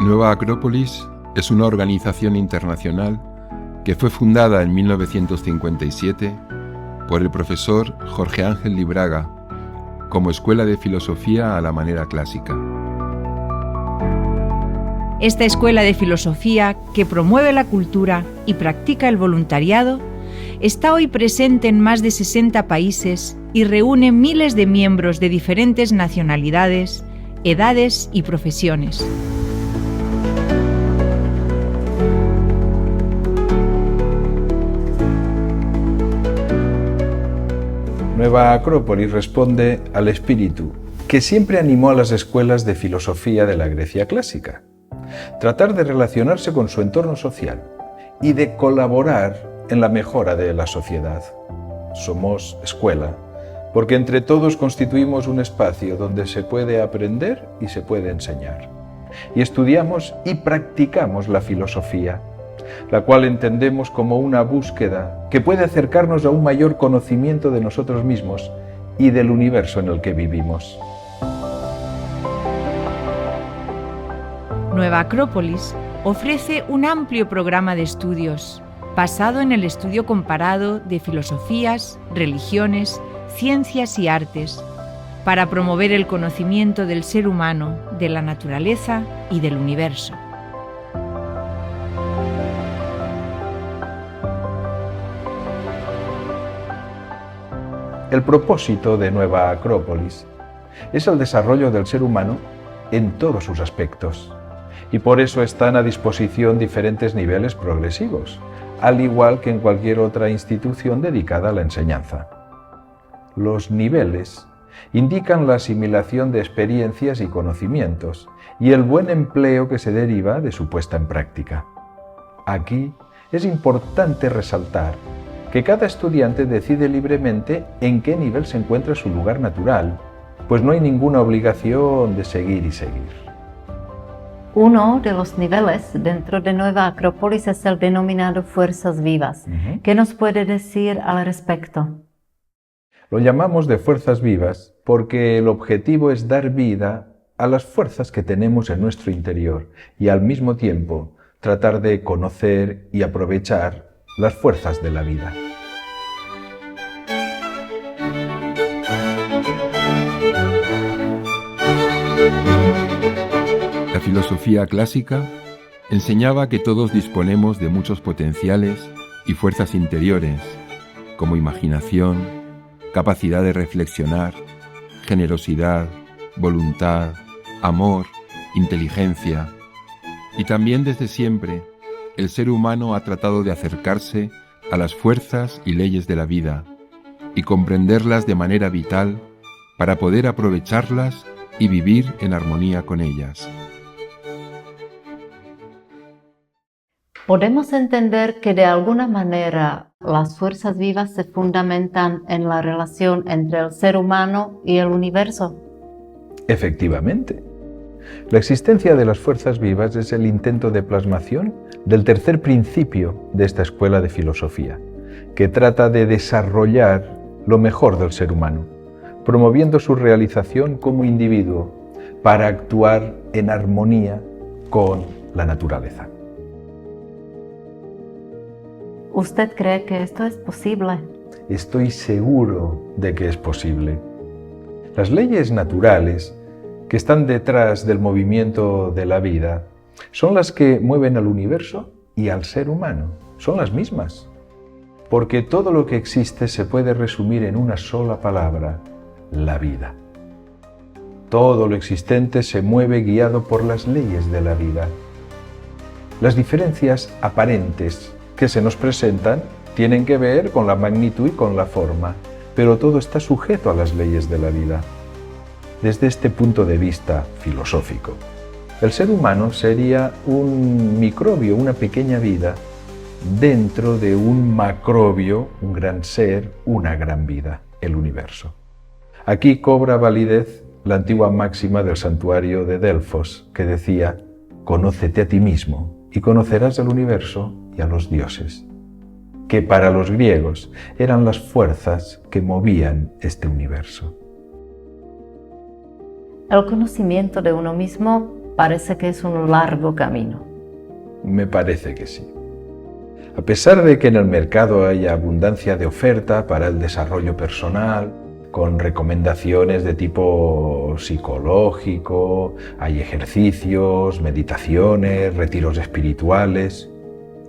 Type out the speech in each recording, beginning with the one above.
Nueva Acrópolis es una organización internacional que fue fundada en 1957 por el profesor Jorge Ángel Libraga como escuela de filosofía a la manera clásica. Esta escuela de filosofía, que promueve la cultura y practica el voluntariado, está hoy presente en más de 60 países y reúne miles de miembros de diferentes nacionalidades, edades y profesiones. Nueva Acrópolis responde al espíritu que siempre animó a las escuelas de filosofía de la Grecia clásica: tratar de relacionarse con su entorno social y de colaborar en la mejora de la sociedad. Somos escuela porque entre todos constituimos un espacio donde se puede aprender y se puede enseñar. Y estudiamos y practicamos la filosofía, la cual entendemos como una búsqueda que puede acercarnos a un mayor conocimiento de nosotros mismos y del universo en el que vivimos. Nueva Acrópolis ofrece un amplio programa de estudios basado en el estudio comparado de filosofías, religiones, ciencias y artes para promover el conocimiento del ser humano, de la naturaleza y del universo. El propósito de Nueva Acrópolis es el desarrollo del ser humano en todos sus aspectos, y por eso están a disposición diferentes niveles progresivos, al igual que en cualquier otra institución dedicada a la enseñanza. Los niveles indican la asimilación de experiencias y conocimientos y el buen empleo que se deriva de su puesta en práctica. Aquí es importante resaltar que cada estudiante decide libremente en qué nivel se encuentra su lugar natural, pues no hay ninguna obligación de seguir y seguir. Uno de los niveles dentro de Nueva Acrópolis es el denominado Fuerzas Vivas. ¿Qué nos puede decir al respecto? Lo llamamos de fuerzas vivas porque el objetivo es dar vida a las fuerzas que tenemos en nuestro interior y al mismo tiempo tratar de conocer y aprovechar las fuerzas de la vida. La filosofía clásica enseñaba que todos disponemos de muchos potenciales y fuerzas interiores, como imaginación, capacidad de reflexionar, generosidad, voluntad, amor, inteligencia. Y también desde siempre, el ser humano ha tratado de acercarse a las fuerzas y leyes de la vida y comprenderlas de manera vital para poder aprovecharlas y vivir en armonía con ellas. ¿Podemos entender que de alguna manera las fuerzas vivas se fundamentan en la relación entre el ser humano y el universo? Efectivamente. La existencia de las fuerzas vivas es el intento de plasmación del tercer principio de esta escuela de filosofía, que trata de desarrollar lo mejor del ser humano, promoviendo su realización como individuo para actuar en armonía con la naturaleza. ¿Usted cree que esto es posible? Estoy seguro de que es posible. Las leyes naturales que están detrás del movimiento de la vida son las que mueven al universo y al ser humano. Son las mismas. Porque todo lo que existe se puede resumir en una sola palabra: la vida. Todo lo existente se mueve guiado por las leyes de la vida. Las diferencias aparentes que se nos presentan tienen que ver con la magnitud y con la forma, pero todo está sujeto a las leyes de la vida. Desde este punto de vista filosófico, el ser humano sería un microbio, una pequeña vida, dentro de un macrobio, un gran ser, una gran vida, el universo. Aquí cobra validez la antigua máxima del santuario de Delfos, que decía: «Conócete a ti mismo y conocerás al universo y a los dioses», que para los griegos eran las fuerzas que movían este universo. El conocimiento de uno mismo parece que es un largo camino. Me parece que sí. A pesar de que en el mercado haya abundancia de oferta para el desarrollo personal, con recomendaciones de tipo psicológico, hay ejercicios, meditaciones, retiros espirituales,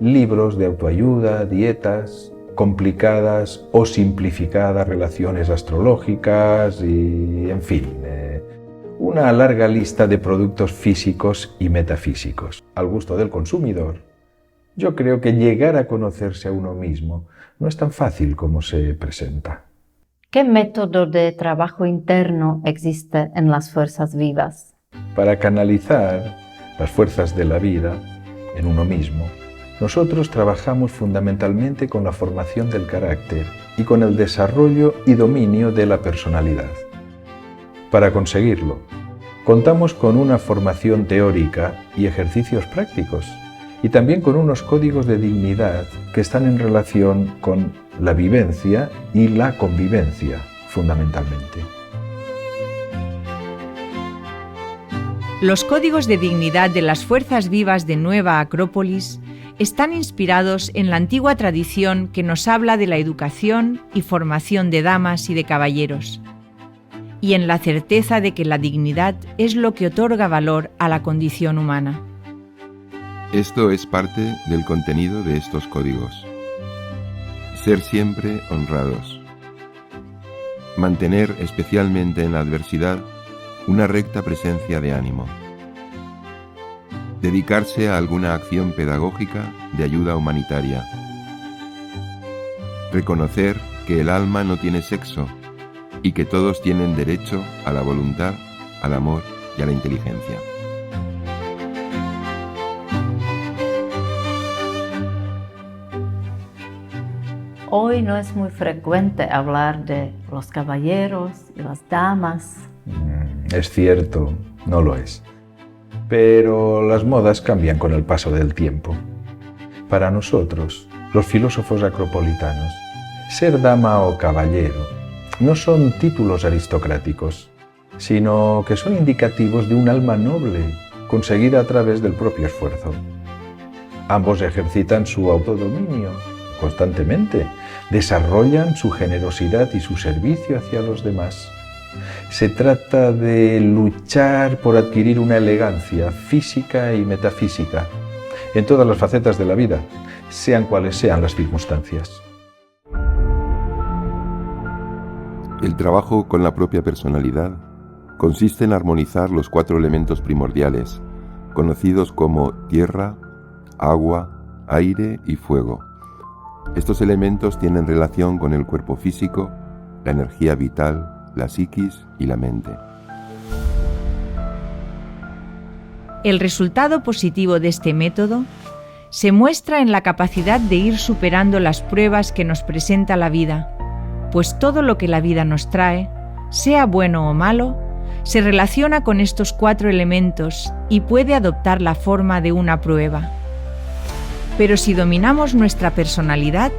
libros de autoayuda, dietas, complicadas o simplificadas relaciones astrológicas y, en fin, una larga lista de productos físicos y metafísicos al gusto del consumidor. Yo creo que llegar a conocerse a uno mismo no es tan fácil como se presenta. ¿Qué método de trabajo interno existe en las fuerzas vivas? Para canalizar las fuerzas de la vida en uno mismo, nosotros trabajamos fundamentalmente con la formación del carácter y con el desarrollo y dominio de la personalidad. Para conseguirlo, contamos con una formación teórica y ejercicios prácticos, y también con unos códigos de dignidad que están en relación con la vivencia y la convivencia, fundamentalmente. Los códigos de dignidad de las fuerzas vivas de Nueva Acrópolis están inspirados en la antigua tradición que nos habla de la educación y formación de damas y de caballeros, y en la certeza de que la dignidad es lo que otorga valor a la condición humana. Esto es parte del contenido de estos códigos. Ser siempre honrados. Mantener, especialmente en la adversidad, una recta presencia de ánimo. Dedicarse a alguna acción pedagógica de ayuda humanitaria. Reconocer que el alma no tiene sexo y que todos tienen derecho a la voluntad, al amor y a la inteligencia. Hoy no es muy frecuente hablar de los caballeros y las damas. Es cierto, no lo es. Pero las modas cambian con el paso del tiempo. Para nosotros, los filósofos acropolitanos, ser dama o caballero no son títulos aristocráticos, sino que son indicativos de un alma noble, conseguida a través del propio esfuerzo. Ambos ejercitan su autodominio constantemente, desarrollan su generosidad y su servicio hacia los demás. Se trata de luchar por adquirir una elegancia física y metafísica en todas las facetas de la vida, sean cuales sean las circunstancias. El trabajo con la propia personalidad consiste en armonizar los 4 elementos primordiales, conocidos como tierra, agua, aire y fuego. Estos elementos tienen relación con el cuerpo físico, la energía vital, la psiquis y la mente. El resultado positivo de este método se muestra en la capacidad de ir superando las pruebas que nos presenta la vida, pues todo lo que la vida nos trae, sea bueno o malo, se relaciona con estos 4 elementos y puede adoptar la forma de una prueba. Pero si dominamos nuestra personalidad,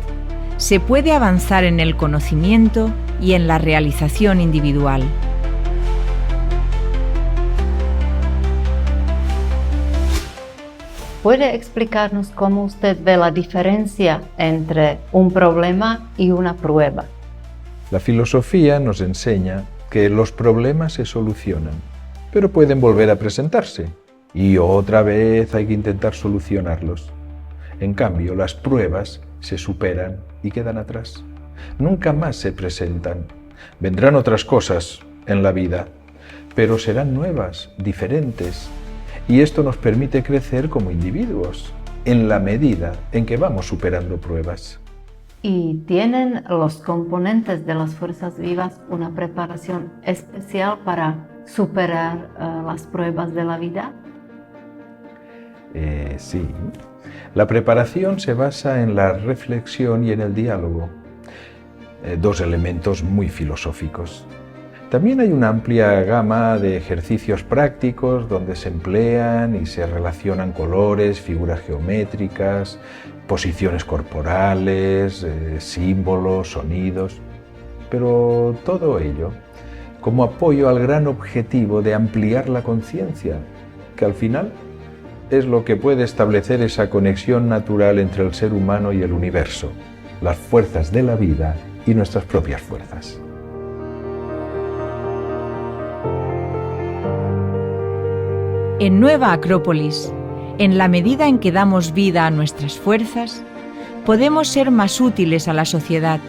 se puede avanzar en el conocimiento y en la realización individual. ¿Puede explicarnos cómo usted ve la diferencia entre un problema y una prueba? La filosofía nos enseña que los problemas se solucionan, pero pueden volver a presentarse, y otra vez hay que intentar solucionarlos. En cambio, las pruebas se superan y quedan atrás. Nunca más se presentan. Vendrán otras cosas en la vida, pero serán nuevas, diferentes. Y esto nos permite crecer como individuos, en la medida en que vamos superando pruebas. ¿Y tienen los componentes de las fuerzas vivas una preparación especial para superar las pruebas de la vida? Sí. La preparación se basa en la reflexión y en el diálogo, 2 elementos muy filosóficos. También hay una amplia gama de ejercicios prácticos donde se emplean y se relacionan colores, figuras geométricas, posiciones corporales, símbolos, sonidos, pero todo ello como apoyo al gran objetivo de ampliar la conciencia, que al final es lo que puede establecer esa conexión natural entre el ser humano y el universo, las fuerzas de la vida y nuestras propias fuerzas. En Nueva Acrópolis, en la medida en que damos vida a nuestras fuerzas, podemos ser más útiles a la sociedad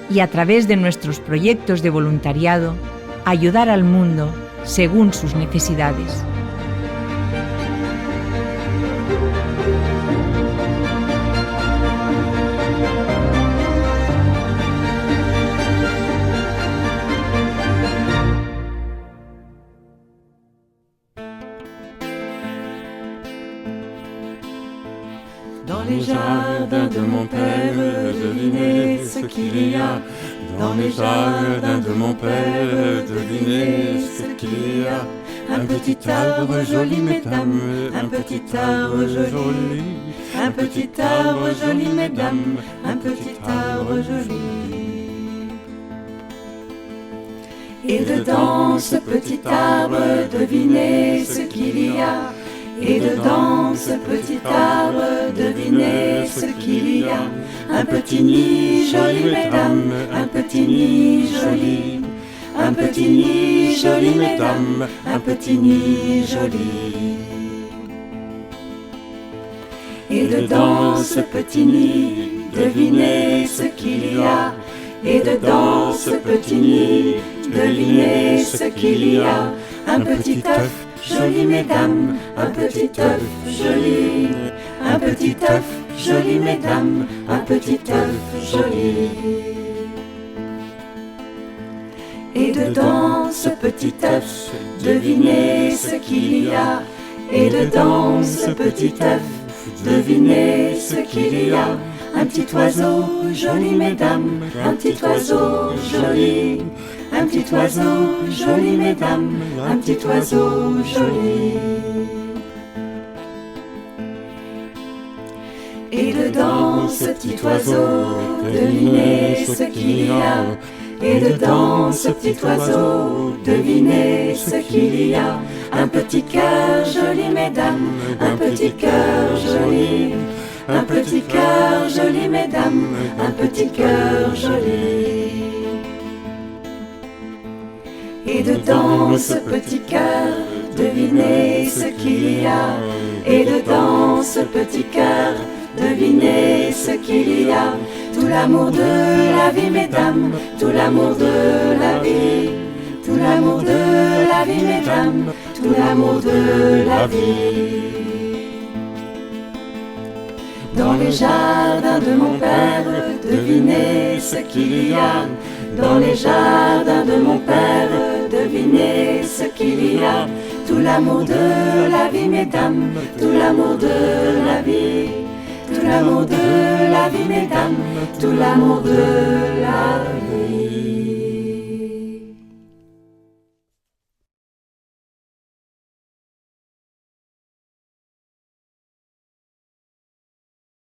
y a través de nuestros proyectos de voluntariado, ayudar al mundo según sus necesidades. Dans les jardins de mon père, devinez ce qu'il y a. Dans les jardins de mon père, devinez ce qu'il y a. Un petit arbre joli, mesdames, un petit arbre joli. Un petit arbre joli, mesdames, un petit arbre joli. Et dedans ce petit arbre, devinez ce qu'il y a. Et dedans ce petit arbre, devinez ce qu'il y a. Un petit nid joli, mesdames, un petit nid joli. Un petit nid joli, mesdames, un petit nid joli. Et dedans ce petit nid, devinez ce qu'il y a. Et dedans ce petit nid, devinez ce qu'il y a. Un petit œuf joli, mesdames, un petit œuf joli. Un petit œuf joli, mesdames, un petit œuf joli. Et dedans ce petit œuf, devinez ce qu'il y a. Et dedans ce petit œuf, devinez ce qu'il y a. Un petit oiseau joli, mesdames, un petit oiseau joli. Un petit oiseau joli, mesdames, un petit oiseau joli. Et dedans ce petit oiseau, devinez ce qu'il y a. Et dedans ce petit oiseau, devinez ce qu'il y a. Un petit cœur joli, mesdames, un petit cœur joli. Un petit cœur joli, mesdames, un petit cœur joli. Et dedans ce petit cœur, devinez ce qu'il y a. Et dedans ce petit cœur, devinez ce qu'il y a. Tout l'amour de la vie, mesdames, tout l'amour de la vie. Tout l'amour de la vie, mesdames, tout l'amour de la vie. Dans les jardins de mon père, devinez ce qu'il y a. Dans les jardins de mon père, devinez ce qu'il y a. Tout l'amour de la vie, mesdames, tout l'amour de la vie. Tout l'amour de la vie, mesdames, tout l'amour de la vie.